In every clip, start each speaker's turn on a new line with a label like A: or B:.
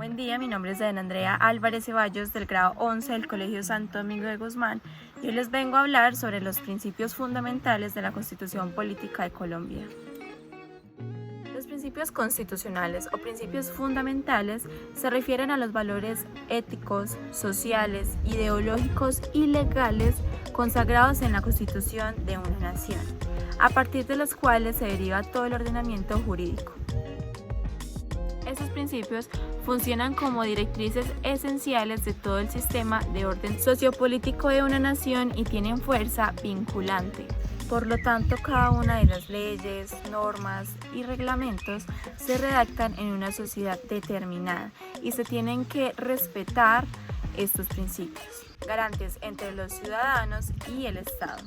A: Buen día, mi nombre es Andrea Álvarez Ceballos del grado 11 del Colegio Santo Domingo de Guzmán y hoy les vengo a hablar sobre los principios fundamentales de la Constitución Política de Colombia. Los principios constitucionales o principios fundamentales se refieren a los valores éticos, sociales, ideológicos y legales consagrados en la Constitución de una nación, a partir de los cuales se deriva todo el ordenamiento jurídico. Estos principios funcionan como directrices esenciales de todo el sistema de orden sociopolítico de una nación y tienen fuerza vinculante. Por lo tanto, cada una de las leyes, normas y reglamentos se redactan en una sociedad determinada y se tienen que respetar estos principios, garantes entre los ciudadanos y el Estado.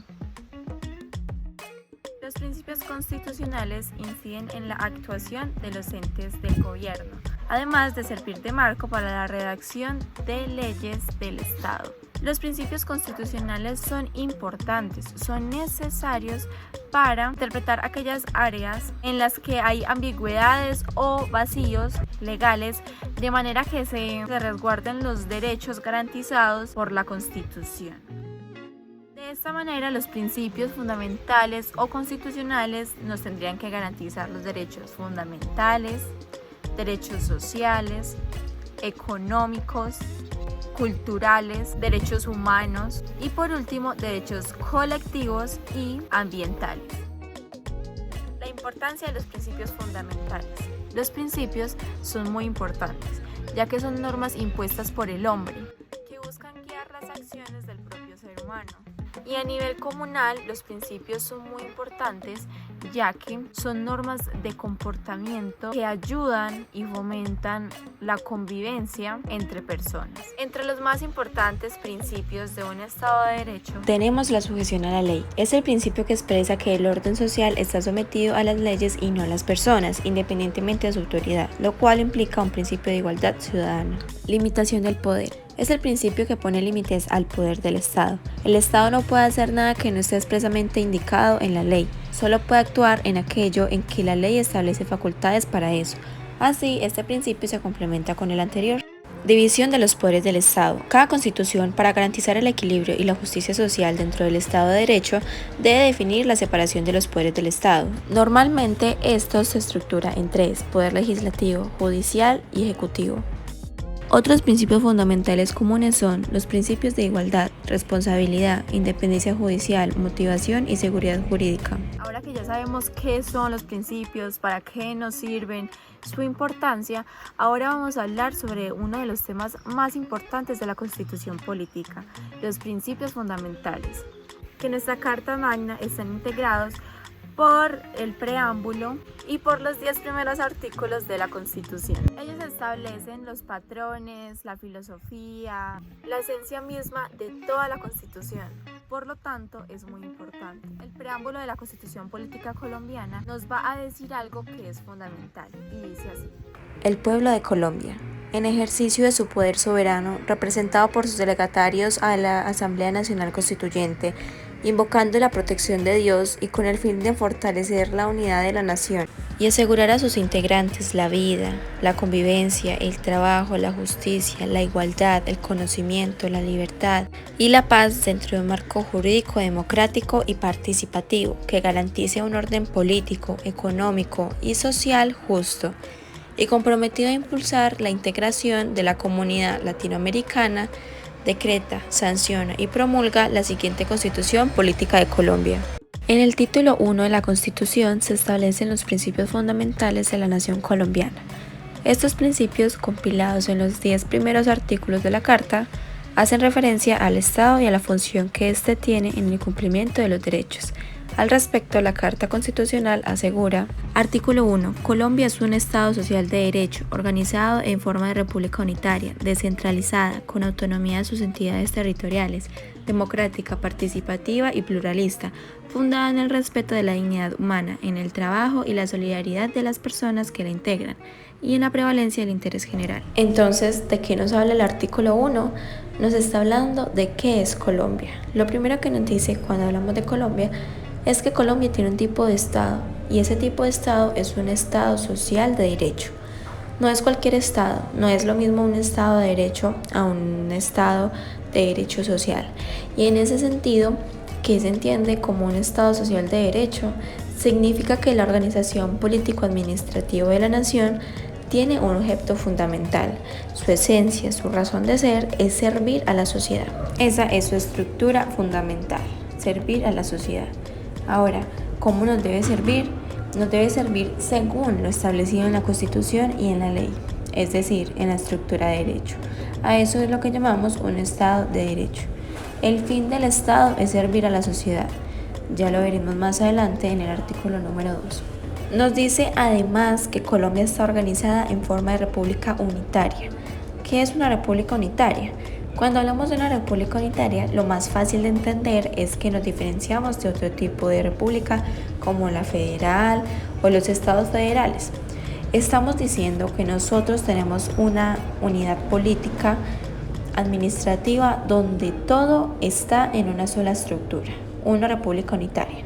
A: Los principios constitucionales inciden en la actuación de los entes del gobierno, además de servir de marco para la redacción de leyes del Estado. Los principios constitucionales son importantes, son necesarios para interpretar aquellas áreas en las que hay ambigüedades o vacíos legales, de manera que se resguarden los derechos garantizados por la Constitución. De esta manera, los principios fundamentales o constitucionales nos tendrían que garantizar los derechos fundamentales, derechos sociales, económicos, culturales, derechos humanos y por último, derechos colectivos y ambientales. La importancia de los principios fundamentales. Los principios son muy importantes, ya que son normas impuestas por el hombre, que buscan guiar las acciones del propio ser humano. Y a nivel comunal, los principios son muy importantes, ya que son normas de comportamiento que ayudan y fomentan la convivencia entre personas. Entre los más importantes principios de un Estado de Derecho
B: tenemos la sujeción a la ley. Es el principio que expresa que el orden social está sometido a las leyes y no a las personas, independientemente de su autoridad, lo cual implica un principio de igualdad ciudadana. Limitación del poder. Es el principio que pone límites al poder del Estado. El Estado no puede hacer nada que no esté expresamente indicado en la ley. Solo puede actuar en aquello en que la ley establece facultades para eso. Así, este principio se complementa con el anterior. División de los poderes del Estado. Cada constitución, para garantizar el equilibrio y la justicia social dentro del Estado de Derecho, debe definir la separación de los poderes del Estado. Normalmente, esto se estructura en tres: poder legislativo, judicial y ejecutivo. Otros principios fundamentales comunes son los principios de igualdad, responsabilidad, independencia judicial, motivación y seguridad jurídica.
A: Ahora que ya sabemos qué son los principios, para qué nos sirven, su importancia, ahora vamos a hablar sobre uno de los temas más importantes de la Constitución Política, los principios fundamentales, que en nuestra Carta Magna están integrados por el preámbulo y por los 10 primeros artículos de la Constitución. Ellos establecen los patrones, la filosofía, la esencia misma de toda la Constitución. Por lo tanto, es muy importante. El preámbulo de la Constitución Política Colombiana nos va a decir algo que es fundamental y dice así:
B: el pueblo de Colombia, en ejercicio de su poder soberano, representado por sus delegatarios a la Asamblea Nacional Constituyente, invocando la protección de Dios y con el fin de fortalecer la unidad de la nación y asegurar a sus integrantes la vida, la convivencia, el trabajo, la justicia, la igualdad, el conocimiento, la libertad y la paz dentro de un marco jurídico democrático y participativo que garantice un orden político, económico y social justo, y comprometido a impulsar la integración de la comunidad latinoamericana, decreta, sanciona y promulga la siguiente Constitución Política de Colombia. En el título 1 de la Constitución se establecen los principios fundamentales de la nación colombiana. Estos principios, compilados en los 10 primeros artículos de la Carta, hacen referencia al Estado y a la función que éste tiene en el cumplimiento de los derechos. Al respecto, la Carta Constitucional asegura: artículo 1. Colombia es un Estado social de derecho, organizado en forma de república unitaria, descentralizada, con autonomía de sus entidades territoriales, democrática, participativa y pluralista, fundada en el respeto de la dignidad humana, en el trabajo y la solidaridad de las personas que la integran, y en la prevalencia del interés general. Entonces, ¿de qué nos habla el artículo 1? Nos está hablando de qué es Colombia. Lo primero que nos dice cuando hablamos de Colombia es que Colombia tiene un tipo de Estado, y ese tipo de Estado es un Estado social de derecho. No es cualquier Estado, no es lo mismo un Estado de derecho a un Estado de derecho social. Y en ese sentido, ¿qué se entiende como un Estado social de derecho? Significa que la organización político-administrativa de la nación tiene un objeto fundamental. Su esencia, su razón de ser es servir a la sociedad. Esa es su estructura fundamental, servir a la sociedad. Ahora, ¿cómo nos debe servir? Nos debe servir según lo establecido en la Constitución y en la ley, es decir, en la estructura de derecho. A eso es lo que llamamos un Estado de derecho. El fin del Estado es servir a la sociedad. Ya lo veremos más adelante en el artículo número 2. Nos dice además que Colombia está organizada en forma de república unitaria. ¿Qué es una república unitaria? Cuando hablamos de una república unitaria, lo más fácil de entender es que nos diferenciamos de otro tipo de república como la federal o los estados federales. Estamos diciendo que nosotros tenemos una unidad política administrativa donde todo está en una sola estructura, una república unitaria.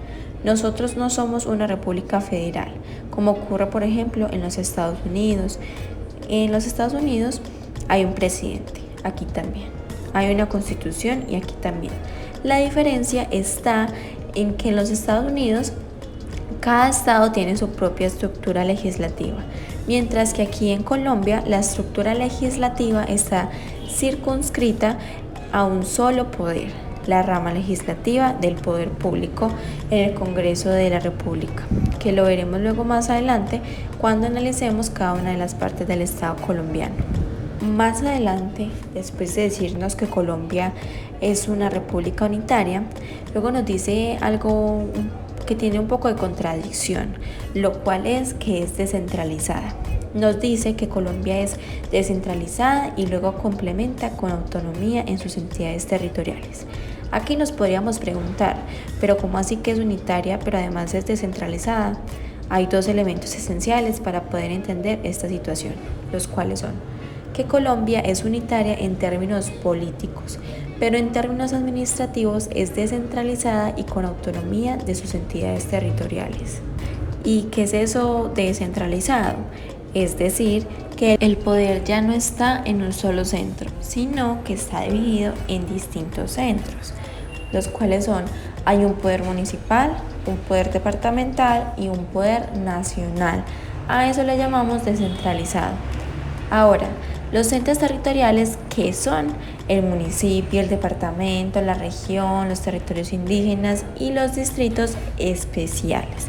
B: Nosotros no somos una república federal, como ocurre por ejemplo en los Estados Unidos. En los Estados Unidos hay un presidente, aquí también. Hay una constitución y aquí también. La diferencia está en que en los Estados Unidos cada estado tiene su propia estructura legislativa, mientras que aquí en Colombia la estructura legislativa está circunscrita a un solo poder, la rama legislativa del poder público en el Congreso de la República, que lo veremos luego más adelante cuando analicemos cada una de las partes del Estado colombiano. Más adelante, después de decirnos que Colombia es una república unitaria, luego nos dice algo que tiene un poco de contradicción, lo cual es que es descentralizada. Nos dice que Colombia es descentralizada y luego complementa con autonomía en sus entidades territoriales. Aquí nos podríamos preguntar, pero ¿cómo así que es unitaria pero además es descentralizada? Hay dos elementos esenciales para poder entender esta situación, los cuales son que Colombia es unitaria en términos políticos, pero en términos administrativos es descentralizada y con autonomía de sus entidades territoriales. ¿Y qué es eso de descentralizado? Es decir, que el poder ya no está en un solo centro, sino que está dividido en distintos centros, los cuales son, hay un poder municipal, un poder departamental y un poder nacional. A eso le llamamos descentralizado. Ahora, los entes territoriales, ¿qué son? El municipio, el departamento, la región, los territorios indígenas y los distritos especiales.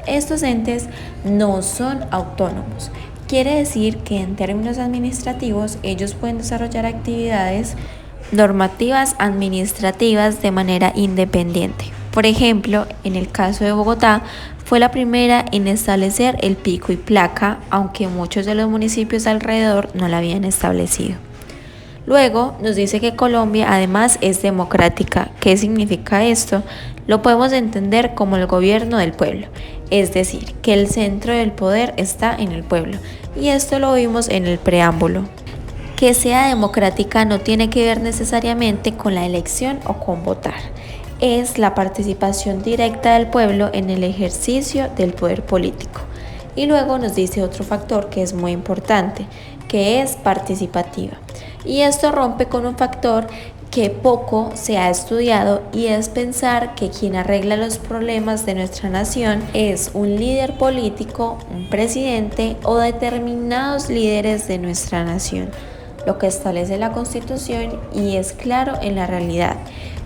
B: Estos entes no son autónomos. Quiere decir que en términos administrativos ellos pueden desarrollar actividades normativas administrativas de manera independiente. Por ejemplo, en el caso de Bogotá, fue la primera en establecer el pico y placa, aunque muchos de los municipios alrededor no la habían establecido. Luego nos dice que Colombia además es democrática. ¿Qué significa esto? Lo podemos entender como el gobierno del pueblo, es decir, que el centro del poder está en el pueblo, y esto lo vimos en el preámbulo. Que sea democrática no tiene que ver necesariamente con la elección o con votar. Es la participación directa del pueblo en el ejercicio del poder político. Y luego nos dice otro factor que es muy importante, que es participativa. Y esto rompe con un factor que poco se ha estudiado y es pensar que quien arregla los problemas de nuestra nación es un líder político, un presidente o determinados líderes de nuestra nación. Lo que establece la Constitución y es claro en la realidad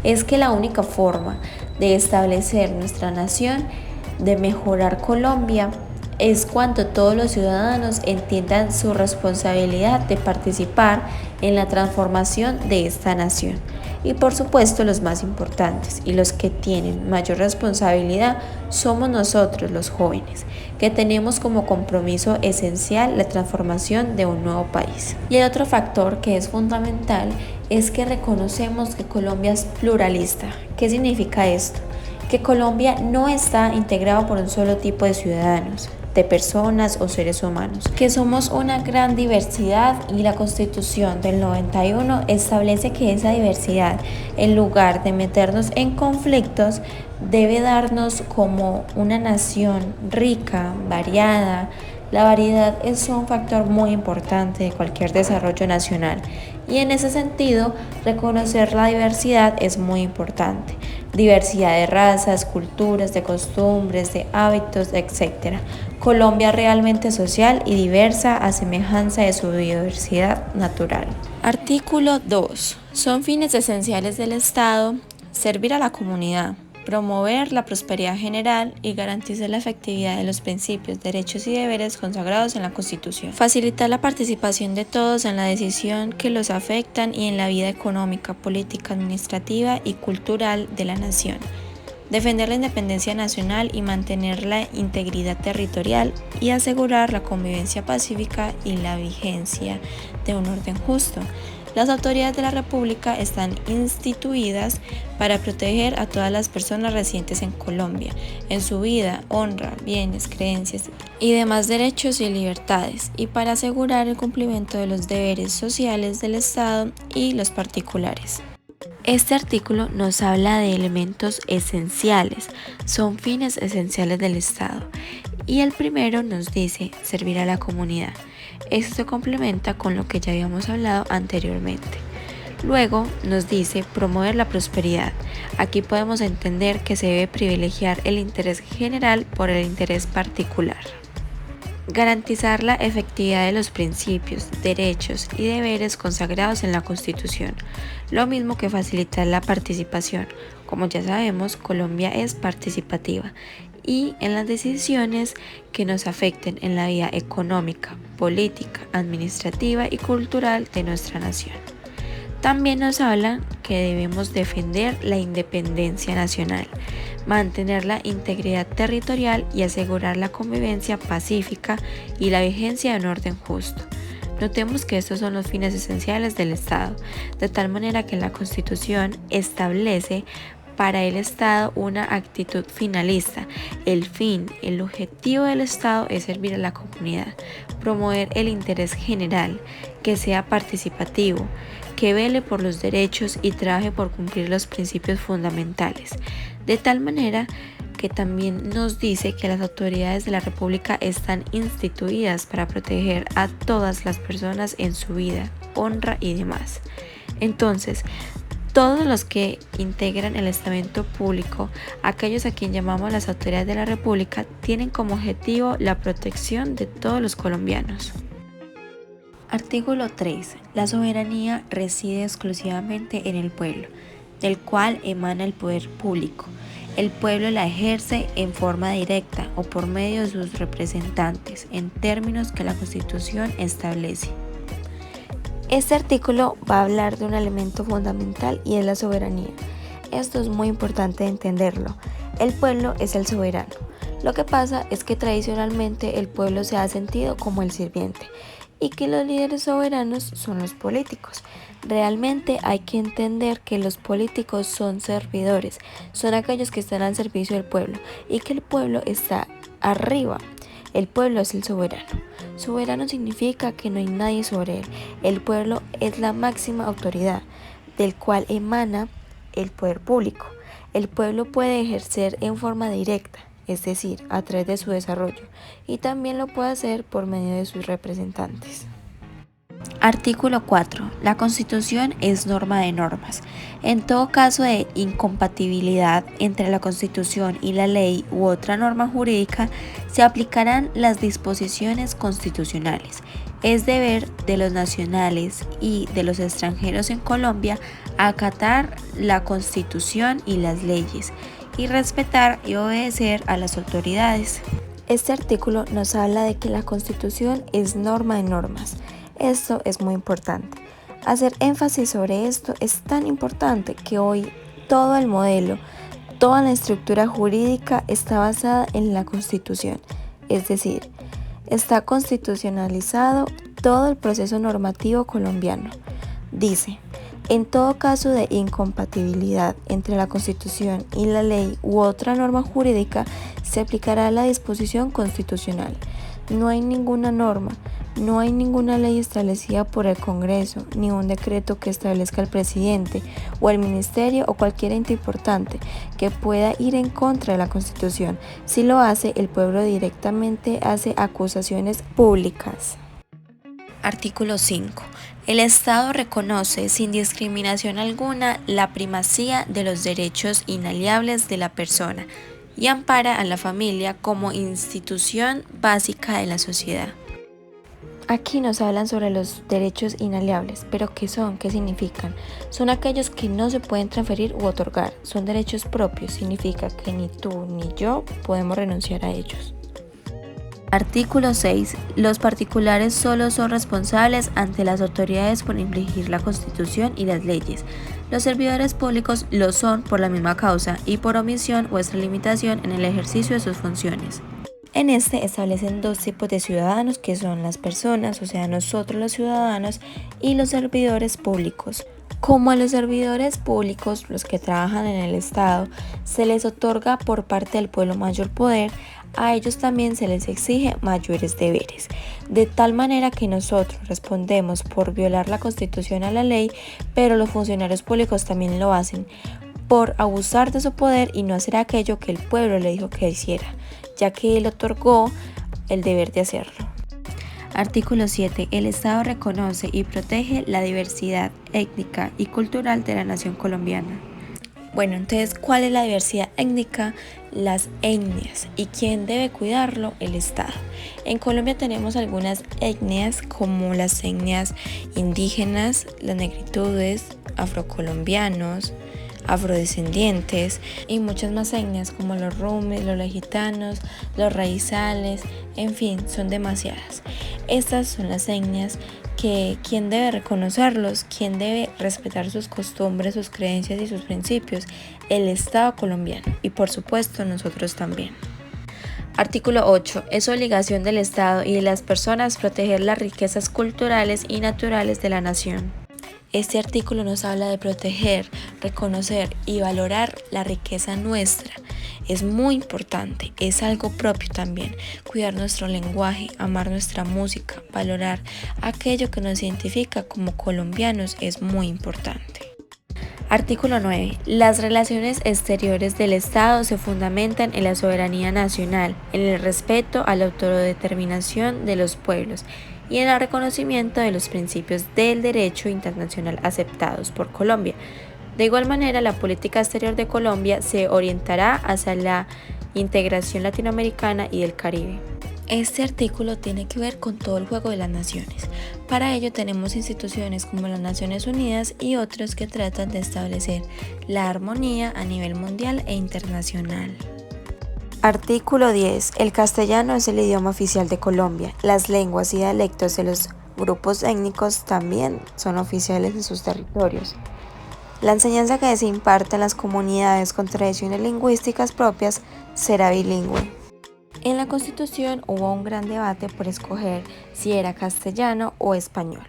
B: es que la única forma de establecer nuestra nación, de mejorar Colombia, es cuando todos los ciudadanos entiendan su responsabilidad de participar en la transformación de esta nación. Y por supuesto los más importantes y los que tienen mayor responsabilidad somos nosotros los jóvenes, que tenemos como compromiso esencial la transformación de un nuevo país. Y el otro factor que es fundamental es que reconocemos que Colombia es pluralista. ¿Qué significa esto? Que Colombia no está integrado por un solo tipo de ciudadanos, de personas o seres humanos, que somos una gran diversidad y la Constitución del 91 establece que esa diversidad, en lugar de meternos en conflictos, debe darnos como una nación rica, variada, La variedad es un factor muy importante de cualquier desarrollo nacional y en ese sentido reconocer la diversidad es muy importante. Diversidad de razas, culturas, de costumbres, de hábitos, etc. Colombia realmente social y diversa a semejanza de su biodiversidad natural. Artículo 2. Son fines esenciales del Estado servir a la comunidad, promover la prosperidad general y garantizar la efectividad de los principios, derechos y deberes consagrados en la Constitución. Facilitar la participación de todos en la decisión que los afectan y en la vida económica, política, administrativa y cultural de la nación. Defender la independencia nacional y mantener la integridad territorial y asegurar la convivencia pacífica y la vigencia de un orden justo. Las autoridades de la República están instituidas para proteger a todas las personas residentes en Colombia, en su vida, honra, bienes, creencias y demás derechos y libertades, y para asegurar el cumplimiento de los deberes sociales del Estado y los particulares. Este artículo nos habla de elementos esenciales, son fines esenciales del Estado, y el primero nos dice servir a la comunidad. Esto se complementa con lo que ya habíamos hablado anteriormente. Luego nos dice promover la prosperidad. Aquí podemos entender que se debe privilegiar el interés general por el interés particular. Garantizar la efectividad de los principios, derechos y deberes consagrados en la Constitución, lo mismo que facilitar la participación. Como ya sabemos, Colombia es participativa y en las decisiones que nos afecten en la vida económica, política, administrativa y cultural de nuestra nación. También nos habla que debemos defender la independencia nacional, mantener la integridad territorial y asegurar la convivencia pacífica y la vigencia de un orden justo. Notemos que estos son los fines esenciales del Estado, de tal manera que la Constitución establece para el Estado una actitud finalista. El fin, el objetivo del Estado es servir a la comunidad, promover el interés general, que sea participativo, que vele por los derechos y trabaje por cumplir los principios fundamentales, de tal manera que también nos dice que las autoridades de la República están instituidas para proteger a todas las personas en su vida, honra y demás. Entonces, todos los que integran el estamento público, aquellos a quien llamamos las autoridades de la República, tienen como objetivo la protección de todos los colombianos. Artículo 3. La soberanía reside exclusivamente en el pueblo, del cual emana el poder público. El pueblo la ejerce en forma directa o por medio de sus representantes, en términos que la Constitución establece. Este artículo va a hablar de un elemento fundamental y es la soberanía. Esto es muy importante entenderlo. El pueblo es el soberano. Lo que pasa es que tradicionalmente el pueblo se ha sentido como el sirviente y que los líderes soberanos son los políticos. Realmente hay que entender que los políticos son servidores, son aquellos que están al servicio del pueblo y que el pueblo está arriba. El pueblo es el soberano. Soberano significa que no hay nadie sobre él. El pueblo es la máxima autoridad, del cual emana el poder público. El pueblo puede ejercer en forma directa, es decir, a través de su desarrollo, y también lo puede hacer por medio de sus representantes. Artículo 4. La Constitución es norma de normas. En todo caso de incompatibilidad entre la Constitución y la ley u otra norma jurídica, se aplicarán las disposiciones constitucionales. Es deber de los nacionales y de los extranjeros en Colombia acatar la Constitución y las leyes, y respetar y obedecer a las autoridades. Este artículo nos habla de que la Constitución es norma de normas. Esto es muy importante. Hacer énfasis sobre esto es tan importante que hoy todo el modelo, toda la estructura jurídica está basada en la Constitución. Es decir, está constitucionalizado todo el proceso normativo colombiano. Dice: en todo caso de incompatibilidad entre la Constitución y la ley u otra norma jurídica, se aplicará la disposición constitucional. No hay ninguna norma, No hay ninguna ley establecida por el Congreso, ni un decreto que establezca el presidente o el ministerio o cualquier ente importante que pueda ir en contra de la Constitución. Si lo hace, el pueblo directamente hace acusaciones públicas. Artículo 5. El Estado reconoce sin discriminación alguna la primacía de los derechos inalienables de la persona y ampara a la familia como institución básica de la sociedad. Aquí nos hablan sobre los derechos inalienables, pero ¿qué son? ¿Qué significan? Son aquellos que no se pueden transferir u otorgar, son derechos propios, significa que ni tú ni yo podemos renunciar a ellos. Artículo 6. Los particulares solo son responsables ante las autoridades por infringir la Constitución y las leyes. Los servidores públicos lo son por la misma causa y por omisión o extralimitación en el ejercicio de sus funciones. En este establecen dos tipos de ciudadanos que son las personas, o sea nosotros los ciudadanos, y los servidores públicos. Como a los servidores públicos, los que trabajan en el Estado, se les otorga por parte del pueblo mayor poder, a ellos también se les exige mayores deberes, de tal manera que nosotros respondemos por violar la Constitución a la ley, pero los funcionarios públicos también lo hacen por abusar de su poder y no hacer aquello que el pueblo le dijo que hiciera, ya que él otorgó el deber de hacerlo. Artículo 7. El Estado reconoce y protege la diversidad étnica y cultural de la nación colombiana. Bueno, entonces, ¿cuál es la diversidad étnica? Las etnias. ¿Y quién debe cuidarlo? El Estado. En Colombia tenemos algunas etnias como las etnias indígenas, las negritudes, afrocolombianos, afrodescendientes y muchas más etnias como los rumes, los gitanos, los raizales, en fin, son demasiadas. Estas son las etnias que quién debe reconocerlos, quién debe respetar sus costumbres, sus creencias y sus principios, el Estado colombiano y por supuesto nosotros también. Artículo 8. Es obligación del Estado y de las personas proteger las riquezas culturales y naturales de la nación. Este artículo nos habla de proteger, reconocer y valorar la riqueza nuestra. Es muy importante, es algo propio también. Cuidar nuestro lenguaje, amar nuestra música, valorar aquello que nos identifica como colombianos es muy importante. Artículo 9. Las relaciones exteriores del Estado se fundamentan en la soberanía nacional, en el respeto a la autodeterminación de los pueblos y en el reconocimiento de los principios del derecho internacional aceptados por Colombia. De igual manera, la política exterior de Colombia se orientará hacia la integración latinoamericana y del Caribe. Este artículo tiene que ver con todo el juego de las naciones. Para ello tenemos instituciones como las Naciones Unidas y otros que tratan de establecer la armonía a nivel mundial e internacional. Artículo 10. El castellano es el idioma oficial de Colombia. Las lenguas y dialectos de los grupos étnicos también son oficiales en sus territorios. La enseñanza que se imparte en las comunidades con tradiciones lingüísticas propias será bilingüe. En la Constitución hubo un gran debate por escoger si era castellano o español.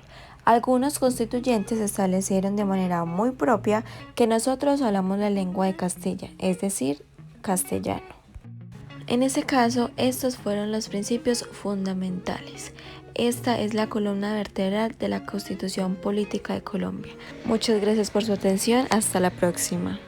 B: Algunos constituyentes establecieron de manera muy propia que nosotros hablamos la lengua de Castilla, es decir, castellano. En ese caso, estos fueron los principios fundamentales. Esta es la columna vertebral de la Constitución Política de Colombia. Muchas gracias por su atención. Hasta la próxima.